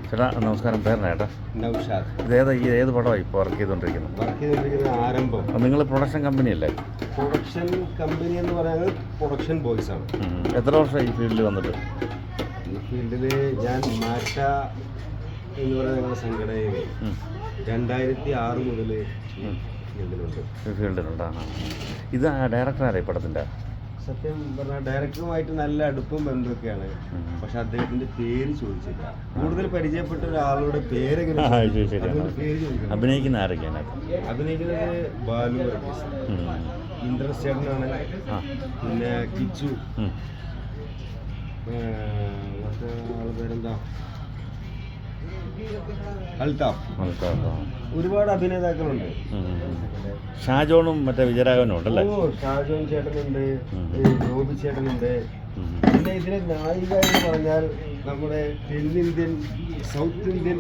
ചേട്ടാ നമസ്കാരം, പേരെന്നാ ചേട്ടാ? നൗഷാദ്. ഏത് പടമാണ് ഇപ്പോൾ വർക്ക് ചെയ്തുകൊണ്ടിരിക്കുന്നത്? ആരംഭം. നിങ്ങൾ പ്രൊഡക്ഷൻ കമ്പനി അല്ലേ? പ്രൊഡക്ഷൻ കമ്പനി എന്ന് പറയുന്നത് പ്രൊഡക്ഷൻ ബോയ്സ് ആണ്. എത്ര വർഷമായി ഈ ഫീൽഡിൽ വന്നിട്ട്? ഈ ഫീൽഡിൽ ഞാൻ മാറ്റ എന്ന് പറയുന്ന ഞങ്ങളുടെ സംഘടനയിൽ 2006 മുതൽ ഫീൽഡിലുണ്ട്. ഇത് ഡയറക്ടർ ആരാ ഈ പടത്തിൻ്റെ? സത്യം പറഞ്ഞാൽ ഡയറക്ടറുമായിട്ട് നല്ല അടുപ്പം ബന്ധമൊക്കെയാണ്. പക്ഷെ അദ്ദേഹത്തിന്റെ പേര് ചോദിച്ചില്ല. കൂടുതൽ പരിചയപ്പെട്ട ഒരാളുടെ പേരെങ്ങനെ അഭിനയിക്കുന്ന ആരൊക്കെയാണ്? അഭിനയിക്കുന്നത് ബാലു വർഗീസ്, ഇന്ദ്രൻസ് ചേട്ടനാണ്, പിന്നെ കിച്ചു, മറ്റേ ആളുടെ പേരെന്താ, അൽതാഫ്. ഒരുപാട് അഭിനേതാക്കളുണ്ട്. ഷാജോണും മറ്റേ വിജയരാഘവനും ഉണ്ടല്ലേ? ഷാജോൺ ചേട്ടനുണ്ട്, ഗോപി ചേട്ടനുണ്ട്. പിന്നെ ഇതിലെ നായിക എന്ന് പറഞ്ഞാൽ നമ്മുടെ തെന്നിന്ത്യൻ, സൗത്ത് ഇന്ത്യൻ,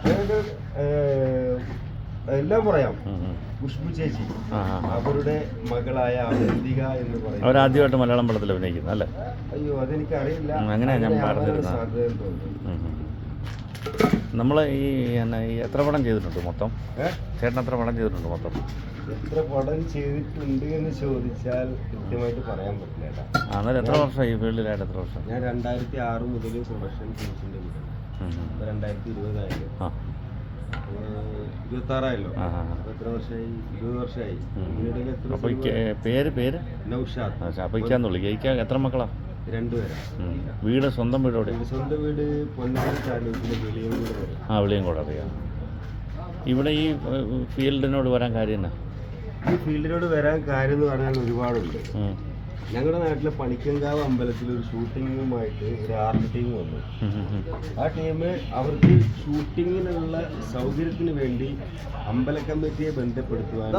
അതായത് എല്ലാം പറയാം. ഖുഷ്ബു ചേച്ചി, അവരുടെ മകളായ അവന്തിക എന്ന് പറയും. അവരാദ്യമായിട്ട് മലയാളം പടത്തിൽ അഭിനയിക്കുന്നത് അല്ലേ? അയ്യോ, അതെനിക്ക് അറിയില്ല. അങ്ങനെയാ ഞാൻ പറഞ്ഞിരുന്നത്. നമ്മൾ ഈ എത്ര പടം ചെയ്തിട്ടുണ്ട് മൊത്തം? ചേട്ടൻ എത്ര പടം ചെയ്തിട്ടുണ്ട് മൊത്തം? എത്ര പടം ചെയ്തിട്ടുണ്ട് എന്ന് ചോദിച്ചാൽ കൃത്യമായിട്ട് പറയാൻ പറ്റില്ല. അന്നേരം എത്ര വർഷം ഈ ഫീൽഡിലായിട്ട്? എത്ര വർഷം? ഞാൻ 2006 മുതൽ പ്രൊഡക്ഷൻ ഫിനിഷിൻ്റെ 2020 ആയല്ലോ, 26 ആയല്ലോ. എത്ര വർഷമായി? 20 വർഷമായി. പേര് നൗഷാദ്. അപ്പോൾ ഇക്കാന്ന് വിളിക്കുക. എത്ര മക്കളാ? 2 പേരാണ്. വീട് സ്വന്തം വീട് എവിടെ? സ്വന്തം വീട് പൊന്നാനി താലൂക്കിലെ വെളിയംകോട്. വെളിയംകോട് അറിയാം. ഇവിടെ ഈ ഫീൽഡിനോട് വരാൻ കാര്യം എന്നാ? ഈ ഫീൽഡിനോട് വരാൻ കാര്യം എന്ന് പറഞ്ഞാൽ ഒരുപാടുണ്ട്. ഞങ്ങളുടെ നാട്ടിലെ പണിക്കങ്കാവ് അമ്പലത്തിൽ ഒരു ഷൂട്ടിങ്ങുമായിട്ട് ഒരു ആർട്ട് ടീം വന്നു. ആ ടീം അവർക്ക് ഷൂട്ടിങ്ങിനുള്ള സൗകര്യത്തിന് വേണ്ടി അമ്പല കമ്മിറ്റിയെ ബന്ധപ്പെടുത്തുവാൻ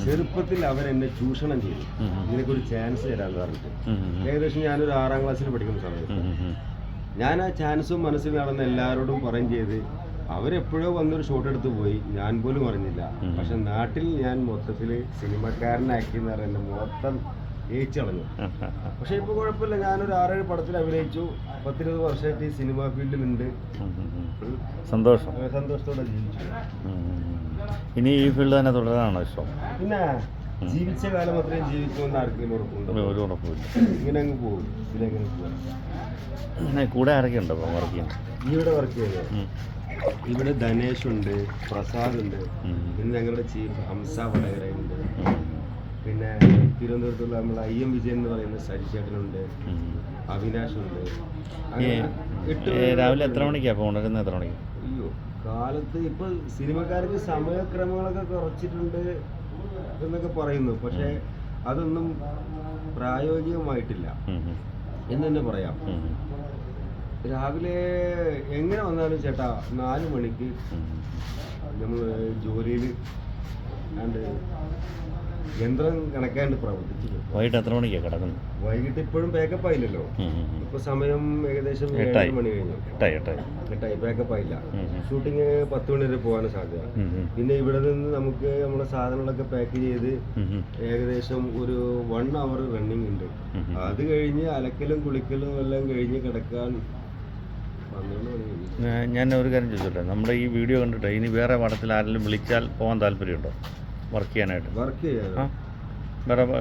ചെറുപ്പത്തിൽ അവരെന്നെ ചൂഷണം ചെയ്തു. ഇതിനൊക്കെ ഒരു ചാൻസ് തരാമെന്ന് പറഞ്ഞിട്ട്. ഏകദേശം ഞാനൊരു 6ാം ക്ലാസ്സിൽ പഠിക്കുന്ന സമയത്ത് ഞാൻ ആ ചാൻസും മനസ്സിൽ നടന്ന എല്ലാവരോടും പറയും ചെയ്ത് അവരെപ്പോഴോ വന്നൊരു ഷോട്ട് എടുത്ത് പോയി. ഞാൻ പോലും അറിഞ്ഞില്ല. പക്ഷെ നാട്ടിൽ ഞാൻ മൊത്തത്തിൽ സിനിമക്കാരനാക്കി എന്ന് പറയുന്നത് മൊത്തം ഏച്ചളഞ്ഞു. പക്ഷെ ഇപ്പൊ കുഴപ്പമില്ല. ഞാനൊരു 6-7 പടത്തിൽ അഭിനയിച്ചു. 10-20 വർഷമായിട്ട് ഈ സിനിമാ ഫീൽഡിലുണ്ട്. സന്തോഷത്തോടെ ജീവിച്ചു. ഇനി ഈ ഫീൽഡ് തന്നെ തുടരാനാണോ ഇഷ്ടം? പിന്നെ ജീവിച്ച കാലം അത്രയും ജീവിക്കുമെന്ന് ആർക്കെങ്കിലും ഉറപ്പുണ്ടോ? ഒരു ഉറപ്പില്ല. ഇങ്ങനെ അങ്ങ് പോകും. ഇതിലെങ്ങനെ പോകാം? കൂടെ ആരൊക്കെ ഉണ്ട് വർക്ക് ചെയ്യുന്നത്? ഇവിടെ വർക്ക് ചെയ്യുന്നത് ഇവിടെ ധനേഷ് ഉണ്ട്, പ്രസാദ് ഉണ്ട്, പിന്നെ ഞങ്ങളുടെ ചീഫ് ഹംസ വടകരയുണ്ട്, പിന്നെ തിരുവനന്തപുരത്തുള്ള നമ്മൾ IM വിജയൻ എന്ന് പറയുന്ന സരിചേട്ടനുണ്ട്, അവിനാഷ് ഉണ്ട്. രാവിലെ എത്ര മണിക്കാണ് പോകുന്നത്? എത്ര മണിക്ക്? അയ്യോ, കാലത്ത് ഇപ്പൊ സിനിമക്കാർക്ക് സമയക്രമങ്ങളൊക്കെ കുറച്ചിട്ടുണ്ട് എന്നൊക്കെ പറയുന്നു. പക്ഷെ അതൊന്നും പ്രായോഗികമായിട്ടില്ല എന്ന് തന്നെ പറയാം. രാവിലെ എങ്ങനെ വന്നാലും ചേട്ടാ 4 മണിക്ക് നമ്മൾ ജോലിയിൽ യന്ത്രം കണക്കാണ്ട് പ്രവർത്തിച്ചു. വൈകിട്ട് എത്ര മണിക്കാണ് കിടക്കുന്നത്? വൈകിട്ട് ഇപ്പോഴും പാക്കപ്പ് ആയില്ലല്ലോ. ഇപ്പൊ സമയം ഏകദേശം 7 മണി കഴിഞ്ഞു. 8 പാക്കപ്പ് ആയില്ല. ഷൂട്ടിങ് 10 മണി വരെ പോകാൻ സാധ്യത. പിന്നെ ഇവിടെ നിന്ന് നമുക്ക് നമ്മുടെ സാധനങ്ങളൊക്കെ പാക്ക് ചെയ്ത് ഏകദേശം ഒരു 1 അവർ റണ്ണിങ് ഉണ്ട്. അത് കഴിഞ്ഞ് അലക്കലും കുളിക്കലും എല്ലാം കഴിഞ്ഞ് കിടക്കാൻ 12 മണി കഴിഞ്ഞു. ഞാൻ ഒരു കാര്യം ചോദിച്ചോട്ടെ, നമ്മുടെ ഈ വീഡിയോ കണ്ടിട്ട് ഇനി വേറെ പടത്തിൽ ആരെങ്കിലും വിളിച്ചാൽ പോകാൻ താല്പര്യമുണ്ടോ വർക്ക് ചെയ്യാനായിട്ട്? വർക്ക് ചെയ്യാൻ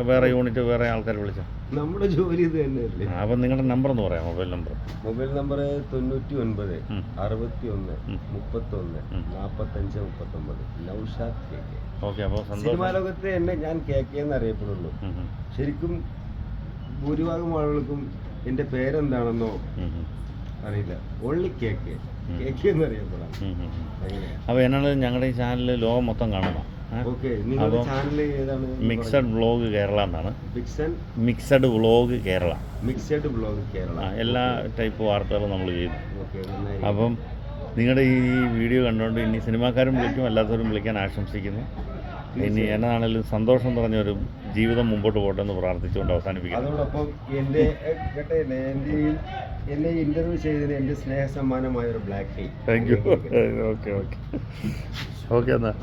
വേറെ യൂണിറ്റ് വേറെ ആൾക്കാർ വിളിച്ചാൽ? നമ്മുടെ ജോലി ഇത് തന്നെയല്ലേ. അപ്പം നിങ്ങളുടെ നമ്പർ ഒന്ന് പറയാം. Mobile number 99 61 31 45 39. Naushad KK. Okay. അപ്പോൾ സിനിമാ ലോകത്തെ എന്നെ ഞാൻ KK എന്നറിയപ്പെടുള്ളൂ. ശരിക്കും ഭൂരിഭാഗം ആളുകൾക്കും എൻ്റെ പേരെന്താണെന്നോ അറിയില്ല. Only KK എന്നറിയപ്പെടാം. അപ്പോൾ എന്നാണ് ഞങ്ങളുടെ ഈ ചാനൽ ലോകം മൊത്തം കാണണം. നിങ്ങളുടെ ചാനൽ ഏതാണ്? മിക്സഡ് വ്ളോഗ് കേരള എന്നാണ്. Mixed vlog Kerala. എല്ലാ ടൈപ്പ് വാർത്തകളും നമ്മൾ ചെയ്തു. അപ്പം നിങ്ങളുടെ ഈ വീഡിയോ കണ്ടുകൊണ്ട് ഇനി സിനിമാക്കാരും വിളിക്കും, അല്ലാത്തവരും വിളിക്കാൻ ആശംസിക്കുന്നു. ഇനി എന്നാണെങ്കിലും സന്തോഷം നിറഞ്ഞൊരു ജീവിതം മുമ്പോട്ട് പോട്ടെ എന്ന് പ്രാർത്ഥിച്ചുകൊണ്ട് അവസാനിപ്പിക്കുന്നു. അതോടൊപ്പം എന്നെ ഇന്റർവ്യൂ ചെയ്തതിന് എൻ്റെ സ്നേഹ സമ്മാനമായ ഒരു black tea. Thank you. Okay എന്നാൽ